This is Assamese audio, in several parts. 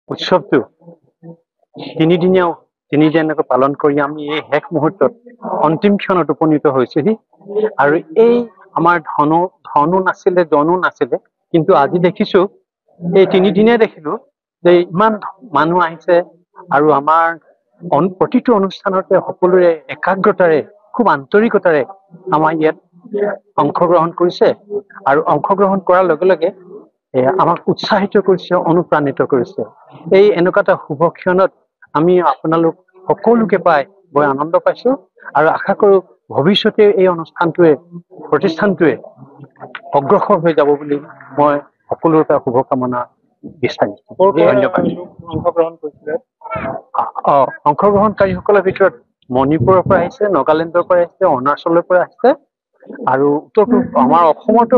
উৎসৱটো তিনিদিনীয়াকৈ পালন কৰি আমি এই শেষ মুহূৰ্তত অন্তিম ক্ষণত উপনীত হৈছোহি আৰু এই আমাৰ ধনো নাছিলে জনো নাছিলে কিন্তু আজি দেখিছো এই তিনিদিনে দেখিলো যে ইমান মানুহ আহিছে আৰু আমাৰ প্ৰতিটো অনুষ্ঠানতে সকলোৰে একাগ্ৰতাৰে খুব আন্তৰিকতাৰে আমাৰ ইয়াত অংশগ্ৰহণ কৰিছে আৰু অংশগ্ৰহণ কৰাৰ লগে লগে আমাক উৎসাহিত কৰিছে অনুপ্ৰাণিত কৰিছে এই এনেকুৱা এটা শুভ ক্ষণত আমি আপোনালোক সকলোকে পাই বৰ আনন্দ পাইছো আৰু আশা কৰো ভৱিষ্যতে এই প্ৰতিষ্ঠানটোৱে অগ্ৰসৰ হৈ যাব বুলি মই সকলোৰে পৰা শুভকামনা বিচাৰিছো ধন্যবাদ অংশগ্ৰহণকাৰীসকলৰ ভিতৰত মণিপুৰৰ পৰা আহিছে নাগালেণ্ডৰ পৰা আহিছে অৰুণাচলৰ পৰা আহিছে আৰু আমাৰ অসমতো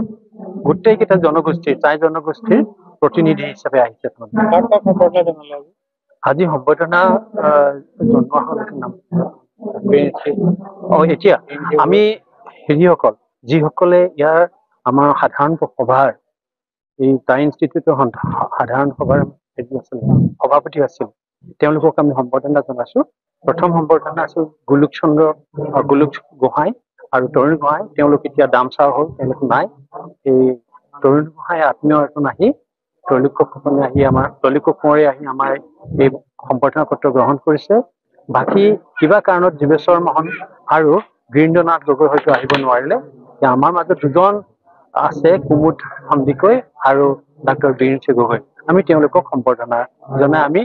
গোটেইকেইটা জনগোষ্ঠীৰ টাই জনগোষ্ঠীৰ প্ৰতিনিধি হিচাপে আহিছে আজি সম্বৰ্ধনা জনোৱা হল নাম এতিয়া আমি হেৰিসকল যিসকলে ইয়াৰ আমাৰ সাধাৰণ সভাৰ এই টাই ইনষ্টিটিউটৰ সাধাৰণ সভাৰ সভাপতি আছিল তেওঁলোকক আমি সম্বৰ্ধনা জনাইছো প্ৰথম সম্বৰ্ধনা আছিল গোলোক গোহাঁই আৰু তৰুণ গোহাঁই তেওঁলোক এতিয়া দামচাৰ হল তেওঁলোক নাই এই তৰুণ গোহাঁই আত্মীয় এজন আহি তৈলুক কোঁৱৰে আহি আমাৰ এই সম্বৰ্ধনা পত্ৰ গ্ৰহণ কৰিছে বাকী কিবা কাৰণত জীৱেশ্বৰ মহন আৰু বীৰেন্দ্ৰনাথ গগৈ হয়তো আহিব নোৱাৰিলে আমাৰ মাজত দুজন আছে কুমুদ সন্দিকৈ আৰু ডাক্তৰ বীৰেন্দ্ৰ গগৈ আমি তেওঁলোকক সম্বৰ্ধনা জনাই আমি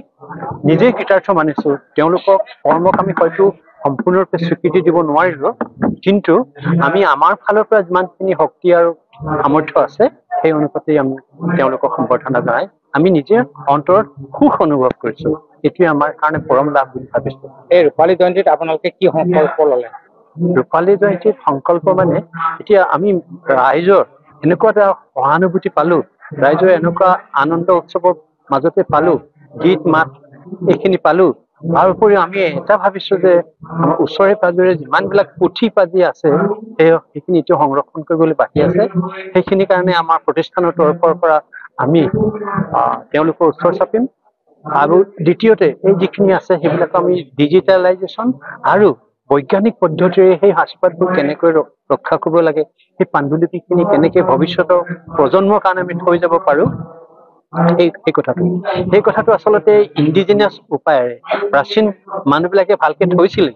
নিজেই কৃতাৰ্থ মানিছো তেওঁলোকক কৰ্মক আমি হয়তো সম্পূৰ্ণৰূপে স্বীকৃতি দিব নোৱাৰিলো কিন্তু আমি আমাৰ ফালৰ পৰা যিমানখিনি শক্তি আৰু সামৰ্থ্য আছে সেই অনুপাতে আমি তেওঁলোকক সম্বৰ্ধনা জনাই আমি নিজে অন্তৰত সুখ অনুভৱ কৰিছো এইটোৱে আমাৰ কাৰণে পৰম লাভ বুলি ভাবিছো এই ৰূপালী জয়ন্তীত আপোনালোকে কি সংকল্প ললে ৰূপালী জয়ন্তীত সংকল্প মানে এতিয়া আমি ৰাইজৰ এনেকুৱা এটা সহানুভূতি পালো ৰাইজৰ এনেকুৱা আনন্দ উৎসৱৰ মাজতে পালো গীত মাত এইখিনি পালো তাৰ উপৰিও আমি এটা ভাবিছো যে আমাৰ ওচৰে পাজৰে যিমানবিলাক পুথি পাজি আছে সেইখিনি এতিয়া সংৰক্ষণ কৰিবলৈ বাকী আছে সেইখিনি কাৰণে আমাৰ প্ৰতিষ্ঠানৰ তৰফৰ পৰা আমি তেওঁলোকৰ ওচৰ চাপিম আৰু দ্বিতীয়তে এই যিখিনি আছে সেইবিলাক আমি ডিজিটেলাইজেশ্যন আৰু বৈজ্ঞানিক পদ্ধতিৰে সেই সাজপাৰবোৰ কেনেকৈ ৰক্ষা কৰিব লাগে সেই পাণ্ডুলিপিখিনি কেনেকৈ ভৱিষ্যতৰ প্ৰজন্মৰ কাৰণে আমি থৈ যাব পাৰো সেই কথাটো আচলতে ইণ্ডিজিনিয়াছ উপায়েৰে প্ৰাচীন মানুহবিলাকে ভালকে থৈছিলে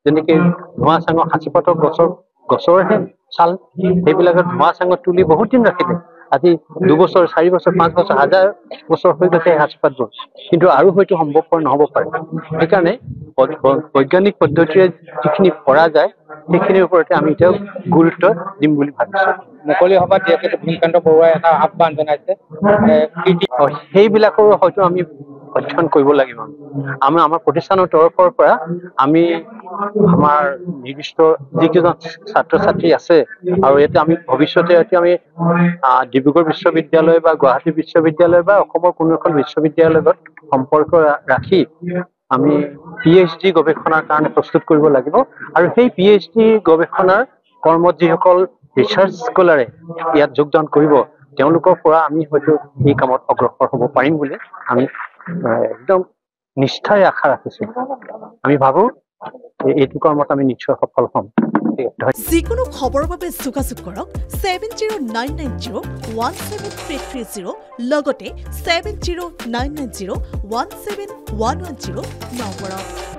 যেনেকে ধোঁৱা চাঙৰ সাঁচিপাতৰ গছৰহে ছাল সেইবিলাকৰ ধোঁৱা চাঙত তুলি বহুত দিন ৰাখিলে আজি 2 বছৰ 4 বছৰ 5 বছৰ 1000 বছৰ হৈ গৈছে এই সাঁচিপাতবোৰ কিন্তু আৰু হয়তো সম্ভৱপৰ নহব পাৰে সেইকাৰণে বৈজ্ঞানিক পদ্ধতিৰে যিখিনি কৰা যায় সেইখিনিৰ ওপৰতে আমি এতিয়া গুৰুত্ব দিম বুলি ভাবিছো মুকলি সভাত যিহেতু ভীমকান্ত বৰুৱাই এটা আহ্বান জনাইছে সেইবিলাকৰো হয়তো আমি অধ্যয়ন কৰিব লাগিব আমাৰ প্ৰতিষ্ঠানৰ তৰফৰ পৰা আমি আমাৰ নিৰ্দিষ্ট যিকেইজন ছাত্ৰ ছাত্ৰী আছে আৰু এতিয়া আমি ভৱিষ্যতে আমি ডিব্ৰুগড় বিশ্ববিদ্যালয় বা গুৱাহাটী বিশ্ববিদ্যালয় বা অসমৰ কোনো এখন বিশ্ববিদ্যালয়ৰ লগত সম্পৰ্ক ৰাখি আমি PhD গৱেষণাৰ কাৰণে প্ৰস্তুত কৰিব লাগিব আৰু সেই PhD গৱেষণাৰ কৰ্মত যিসকল ৰিচাৰ্চ স্কলাৰে ইয়াত যোগদান কৰিব তেওঁলোকৰ পৰা আমি হয়তো এই কামত অগ্ৰসৰ হ'ব পাৰিম বুলি আমি একদম নিষ্ঠাৰে আশা ৰাখিছো আমি ভাবো এইটো কৰ্মত আমি নিশ্চয় সফল হ'ম যিকোনো খবৰৰ বাবে যোগাযোগ কৰক 7099017330 লগতে 7099017110 নম্বৰত